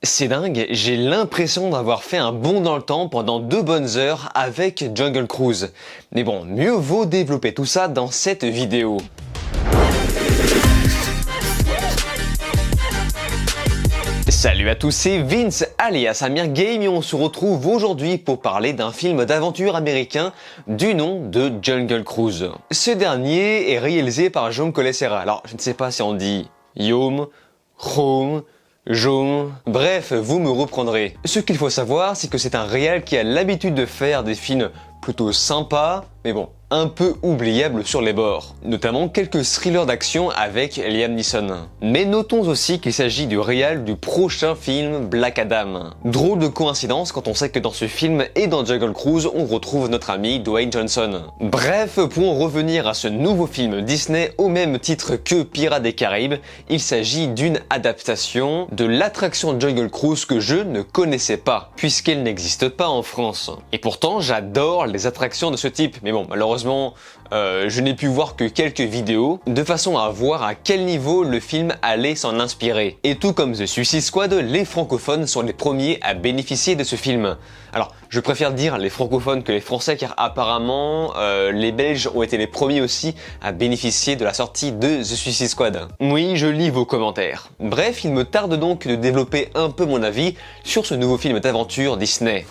C'est dingue, j'ai l'impression d'avoir fait un bond dans le temps pendant 2 bonnes heures avec Jungle Cruise. Mais bon, mieux vaut développer tout ça dans cette vidéo. Salut à tous, c'est Vince alias Amir Game et on se retrouve aujourd'hui pour parler d'un film d'aventure américain du nom de Jungle Cruise. Ce dernier est réalisé par Jaume Collet-Serra. Alors, je ne sais pas si on dit Yaume, Home, Jaume, bref, vous me reprendrez. Ce qu'il faut savoir, c'est que c'est un réal qui a l'habitude de faire des films plutôt sympas, mais bon, un peu oubliables sur les bords. Notamment quelques thrillers d'action avec Liam Neeson. Mais notons aussi qu'il s'agit du réal du prochain film Black Adam. Drôle de coïncidence quand on sait que dans ce film et dans Jungle Cruise, on retrouve notre ami Dwayne Johnson. Bref, pour en revenir à ce nouveau film Disney au même titre que Pirates des Caraïbes, il s'agit d'une adaptation de l'attraction Jungle Cruise que je ne connaissais pas, puisqu'elle n'existe pas en France. Et pourtant, j'adore les attractions de ce type, mais bon, malheureusement, je n'ai pu voir que quelques vidéos, de façon à voir à quel niveau le film allait s'en inspirer. Et tout comme The Suicide Squad, les francophones sont les premiers à bénéficier de ce film. Alors, je préfère dire les francophones que les français, car apparemment, les Belges ont été les premiers aussi à bénéficier de la sortie de The Suicide Squad. Oui, je lis vos commentaires. Bref, il me tarde donc de développer un peu mon avis sur ce nouveau film d'aventure Disney.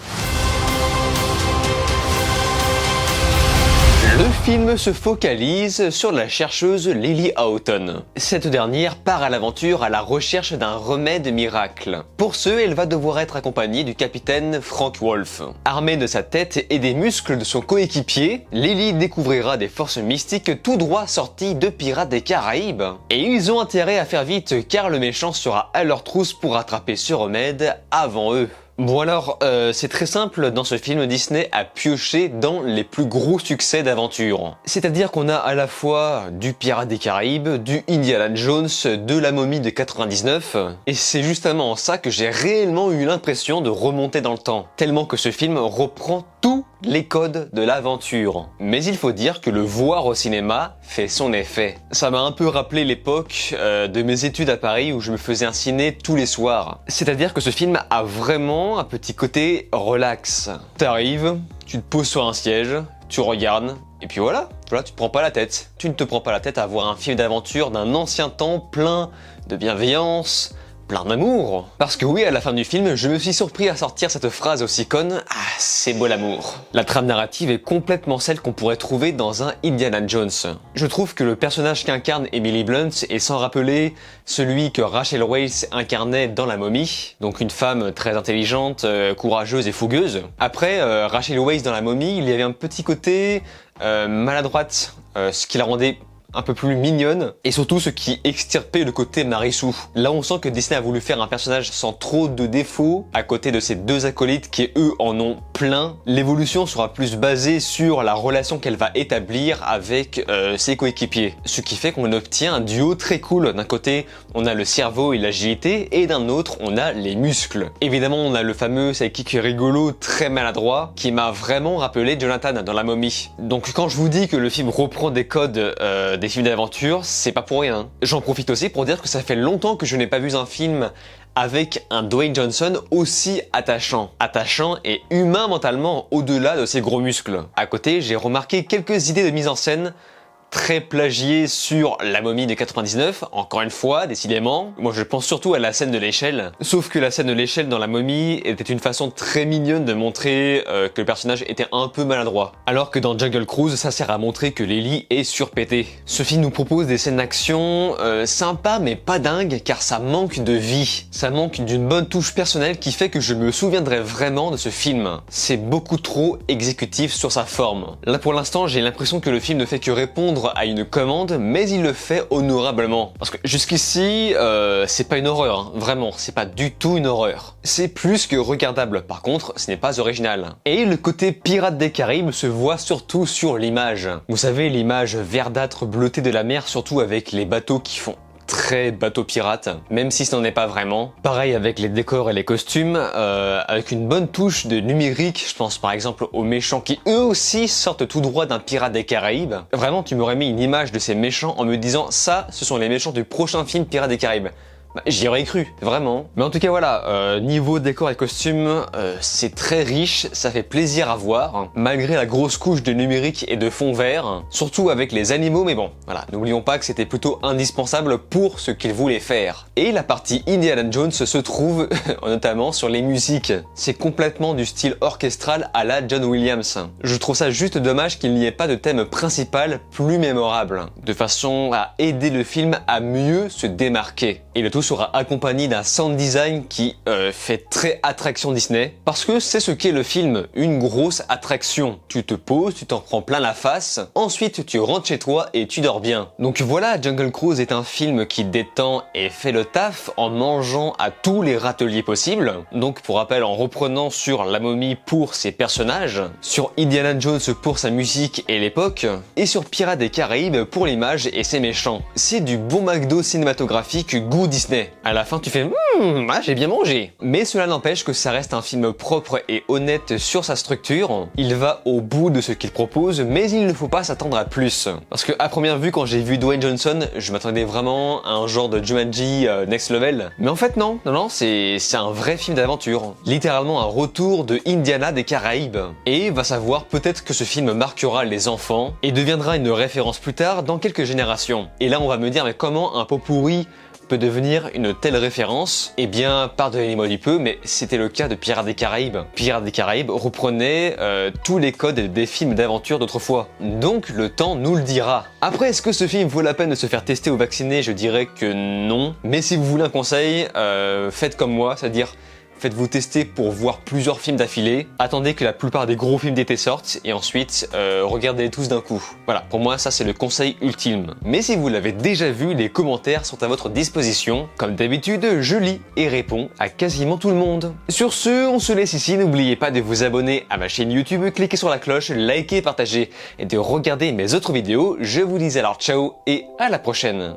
Le film se focalise sur la chercheuse Lily Houghton. Cette dernière part à l'aventure à la recherche d'un remède miracle. Pour ce, elle va devoir être accompagnée du capitaine Frank Wolf. Armée de sa tête et des muscles de son coéquipier, Lily découvrira des forces mystiques tout droit sorties de Pirates des Caraïbes. Et ils ont intérêt à faire vite car le méchant sera à leur trousse pour attraper ce remède avant eux. Bon alors, c'est très simple, dans ce film Disney a pioché dans les plus gros succès d'aventure. C'est-à-dire qu'on a à la fois du Pirates des Caraïbes, du Indiana Jones, de la Momie de 99, et c'est justement en ça que j'ai réellement eu l'impression de remonter dans le temps, tellement que ce film reprend tous les codes de l'aventure. Mais il faut dire que le voir au cinéma fait son effet. Ça m'a un peu rappelé l'époque de mes études à Paris où je me faisais un ciné tous les soirs. C'est-à-dire que ce film a vraiment un petit côté relax. T'arrives, tu te poses sur un siège, tu regardes, et puis voilà, tu te prends pas la tête. Tu ne te prends pas la tête à voir un film d'aventure d'un ancien temps plein de bienveillance, plein d'amour. Parce que oui, à la fin du film, je me suis surpris à sortir cette phrase aussi conne « Ah, c'est beau l'amour ». La trame narrative est complètement celle qu'on pourrait trouver dans un Indiana Jones. Je trouve que le personnage qu'incarne Emily Blunt est sans rappeler celui que Rachel Weisz incarnait dans La Momie, donc une femme très intelligente, courageuse et fougueuse. Après, Rachel Weisz dans La Momie, il y avait un petit côté maladroite, ce qui la rendait un peu plus mignonne, et surtout ce qui extirpait le côté Marissou. Là on sent que Disney a voulu faire un personnage sans trop de défauts, à côté de ses deux acolytes qui eux en ont plein. L'évolution sera plus basée sur la relation qu'elle va établir avec ses coéquipiers. Ce qui fait qu'on obtient un duo très cool. D'un côté on a le cerveau et l'agilité, et d'un autre on a les muscles. Évidemment on a le fameux sidekick rigolo très maladroit, qui m'a vraiment rappelé Jonathan dans La Momie. Donc quand je vous dis que le film reprend des codes des films d'aventure, c'est pas pour rien. J'en profite aussi pour dire que ça fait longtemps que je n'ai pas vu un film avec un Dwayne Johnson aussi attachant. Attachant et humain mentalement au-delà de ses gros muscles. À côté, j'ai remarqué quelques idées de mise en scène très plagié sur La Momie de 99, encore une fois, décidément. Moi je pense surtout à la scène de l'échelle, sauf que la scène de l'échelle dans La Momie était une façon très mignonne de montrer que le personnage était un peu maladroit. Alors que dans Jungle Cruise, ça sert à montrer que Lily est surpétée. Ce film nous propose des scènes d'action sympas mais pas dingues, car ça manque de vie. Ça manque d'une bonne touche personnelle qui fait que je me souviendrai vraiment de ce film. C'est beaucoup trop exécutif sur sa forme. Là pour l'instant, j'ai l'impression que le film ne fait que répondre à une commande, mais il le fait honorablement. Parce que jusqu'ici, c'est pas une horreur, hein. Vraiment, c'est pas du tout une horreur. C'est plus que regardable, par contre, ce n'est pas original. Et le côté Pirates des Caraïbes se voit surtout sur l'image. Vous savez, l'image verdâtre bleutée de la mer, surtout avec les bateaux qui font très bateau pirate, même si ce n'en est pas vraiment. Pareil avec les décors et les costumes, avec une bonne touche de numérique. Je pense par exemple aux méchants qui eux aussi sortent tout droit d'un Pirate des Caraïbes. Vraiment, tu m'aurais mis une image de ces méchants en me disant ça, ce sont les méchants du prochain film Pirates des Caraïbes. J'y aurais cru, vraiment. Mais en tout cas voilà, niveau décor et costumes, c'est très riche, ça fait plaisir à voir, malgré la grosse couche de numérique et de fond vert, surtout avec les animaux, mais bon, voilà, n'oublions pas que c'était plutôt indispensable pour ce qu'ils voulaient faire. Et la partie Indiana Jones se trouve notamment sur les musiques. C'est complètement du style orchestral à la John Williams. Je trouve ça juste dommage qu'il n'y ait pas de thème principal plus mémorable, de façon à aider le film à mieux se démarquer. Et le tout sera accompagné d'un sound design qui fait très attraction Disney, parce que c'est ce qu'est le film, une grosse attraction. Tu te poses, tu t'en prends plein la face, ensuite tu rentres chez toi et tu dors bien. Donc voilà, Jungle Cruise est un film qui détend et fait le taf en mangeant à tous les râteliers possibles. Donc pour rappel, en reprenant sur La Momie pour ses personnages, sur Indiana Jones pour sa musique et l'époque, et sur Pirates des Caraïbes pour l'image et ses méchants. C'est du bon McDo cinématographique goût Disney. À la fin tu fais j'ai bien mangé. Mais cela n'empêche que ça reste un film propre et honnête sur sa structure. Il va au bout de ce qu'il propose, mais il ne faut pas s'attendre à plus. Parce que à première vue, quand j'ai vu Dwayne Johnson, je m'attendais vraiment à un genre de Jumanji Next Level. Mais en fait non, c'est un vrai film d'aventure. Littéralement un retour de Indiana des Caraïbes. Et va savoir, peut-être que ce film marquera les enfants et deviendra une référence plus tard dans quelques générations. Et là on va me dire, mais comment un pot pourri peut devenir une telle référence? Eh bien, pardonnez-moi du peu, mais c'était le cas de Pirates des Caraïbes. Pirates des Caraïbes reprenait tous les codes des films d'aventure d'autrefois. Donc le temps nous le dira. Après, est-ce que ce film vaut la peine de se faire tester ou vacciner? Je dirais que non. Mais si vous voulez un conseil, faites comme moi, c'est-à-dire faites-vous tester pour voir plusieurs films d'affilée, attendez que la plupart des gros films d'été sortent et ensuite regardez-les tous d'un coup. Voilà, pour moi ça c'est le conseil ultime. Mais si vous l'avez déjà vu, les commentaires sont à votre disposition. Comme d'habitude, je lis et réponds à quasiment tout le monde. Sur ce, on se laisse ici, n'oubliez pas de vous abonner à ma chaîne YouTube, cliquez sur la cloche, likez, partagez et de regarder mes autres vidéos. Je vous dis alors ciao et à la prochaine.